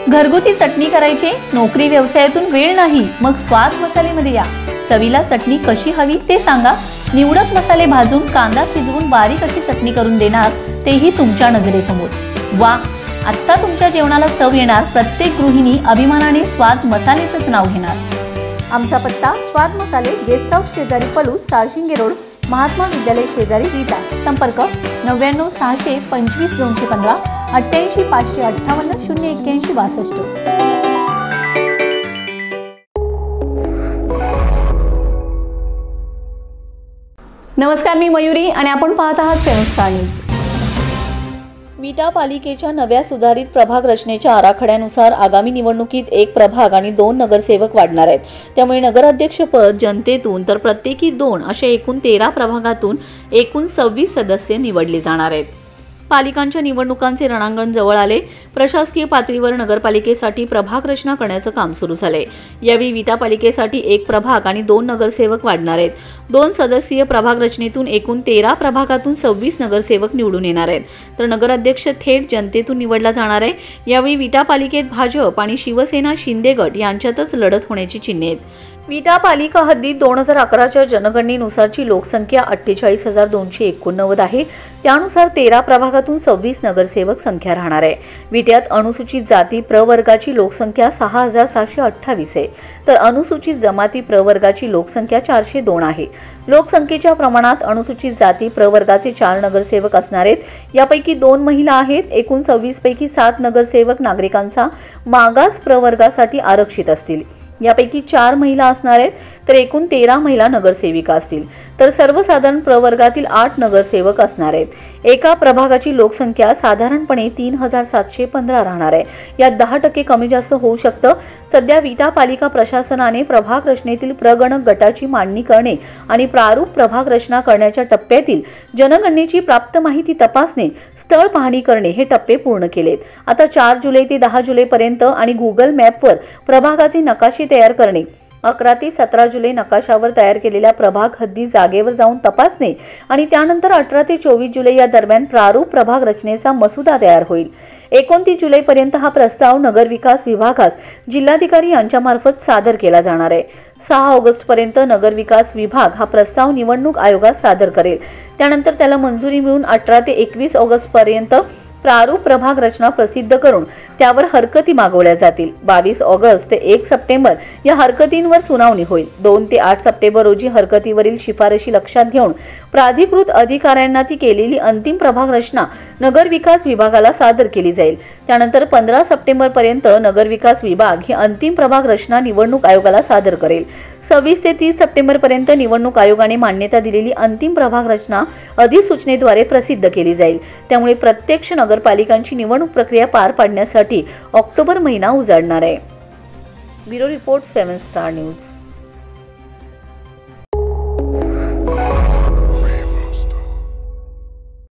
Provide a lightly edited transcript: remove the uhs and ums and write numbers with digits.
घरगुती चटणी करायची, नोकरी व्यवसायातून वेळ नाही, मग स्वाद मसालेमध्ये या। चवीला चटणी कशी हवी ते सांगा। निवडक मसाले भाजून कांदा शिजवून बारीक अशी चटणी करून देणार, तेही तुमच्या नजरेसमोर। वा, आता तुमच्या जेवणाला चव येणार। प्रत्येक गृहिणी अभिमानाने स्वाद मसालेचंच नाव घेणार। आमचा पत्ता स्वाद मसाले, गेस्ट हाऊस शेजारी पलूस, साळशिंगे रोड, महात्मा विद्यालय शेजारी विटा। संपर्क 99 625 215 88 558 081 62। नमस्कार, मी मयुरी आणि आपण पाहत आहात 7 स्टार न्यूज। विटा पालिकेच्या नव्या सुधारित प्रभाग रचनेच्या आराखड्यानुसार आगामी निवडणुकीत 1 प्रभाग आणि 2 नगरसेवक वाढणार आहेत। त्यामुळे नगराध्यक्षपद जनतेतून तर प्रत्येकी 2 अशा एकूण 13 प्रभागातून एकूण 26 सदस्य निवडले जाणार आहेत। पालिकांच्या निवडणुकांचे रणांगण जवळ आले। प्रशासकीय पातळीवर नगरपालिकेसाठी प्रभाग रचना करण्याचं काम सुरू झालंय। यावेळी विटा पालिकेसाठी 1 प्रभाग आणि 2 नगरसेवक वाढणार आहेत। 2 सदस्यीय प्रभाग रचनेतून एकूण 13 प्रभागातून 26 नगरसेवक निवडून येणार आहेत। तर नगराध्यक्ष थेट जनतेतून निवडला जाणार आहे। यावेळी विटा पालिकेत भाजप आणि शिवसेना शिंदे गट यांच्यातच लढत होण्याची चिन्हे आहेत। विटा पालिका हद्दीत 2011च्या जनगणनेनुसारची लोकसंख्या 48,289 आहे। त्यानुसार 13 प्रभागातून 26 नगरसेवक संख्या राहणार आहे। विट्यात अनुसूचित जाती प्रवर्गाची लोकसंख्या 6,728 आहे, तर अनुसूचित जमाती प्रवर्गाची लोकसंख्या 402 आहे। लोकसंख्येच्या प्रमाणात अनुसूचित जाती प्रवर्गाचे 4 नगरसेवक असणार आहेत। यापैकी 2 महिला आहेत। एकूण 26 पैकी 7 नगरसेवक नागरिकांचा मागास प्रवर्गासाठी आरक्षित असतील। यापैकी 4 महिला असणार आहेत, तर एकूण 13 महिला नगरसेविका असतील। तर सर्वसाधारण प्रवर्गातील 8 नगरसेवक असणार आहेत। एका प्रभागाची लोकसंख्या साधारणपणे 3,715 राहणार आहे। यात 10% कमी जास्त होऊ शकतं। सध्या विटा पालिका प्रशासनाने प्रभाग रचनेतील प्रगणक गटाची मांडणी करणे आणि प्रारूप प्रभाग रचना करण्याच्या टप्प्यातील जनगणनेची प्राप्त माहिती तपासणे, स्थळ पाहणी करणे हे टप्पे पूर्ण केलेत। आता 4 जुलै ते 10 जुलैपर्यंत आणि गुगल मॅपवर प्रभागाचे नकाशे तयार करणे, 11 ते 17 जुलै नकाशावर तयार केलेल्या प्रभाग हद्दी जागेवर जाऊन तपासणे आणि त्यानंतर 18 ते 24 जुलै या दरम्यान प्रारूप प्रभाग रचनेचा मसुदा तयार होईल। 29 जुलैपर्यंत हा प्रस्ताव नगर विकास विभागास जिल्हाधिकारी यांच्यामार्फत सादर केला जाणार आहे। 6 ऑगस्टपर्यंत नगर विकास विभाग हा प्रस्ताव निवडणूक आयोगात सादर करेल। त्यानंतर त्याला मंजुरी मिळून 18 ते 21 ऑगस्टपर्यंत प्रारूप प्रभाग रचना प्रसिद्ध करून त्यावर हरकती मागवल्या जातील। 22 ऑगस्ट ते 1 सप्टेंबर या हरकतींवर सुनावणी होईल। 2 ते 8 सप्टेंबर रोजी हरकतीवरील शिफारशी लक्षात घेऊन प्राधिकृत अधिकाऱ्यांना ती केलेली अंतिम प्रभाग रचना नगर विकास विभागाला सादर केली जाईल। त्यानंतर 15 सप्टेंबर पर्यंत नगर विकास विभाग ही अंतिम प्रभाग रचना निवडणूक आयोगाला सादर करेल। 26 ते 30 सप्टेंबर पर्यंत निवडणूक आयोगाने मान्यता दिलेली अंतिम प्रभाग रचना अधिसूचनेद्वारे प्रसिद्ध केली जाईल। त्यामुळे प्रत्यक्ष नगरपालिकांची निवडणूक प्रक्रिया पार पाडण्यासाठी ऑक्टोबर महिना उजाडणार आहे। Bureau report 7 star news.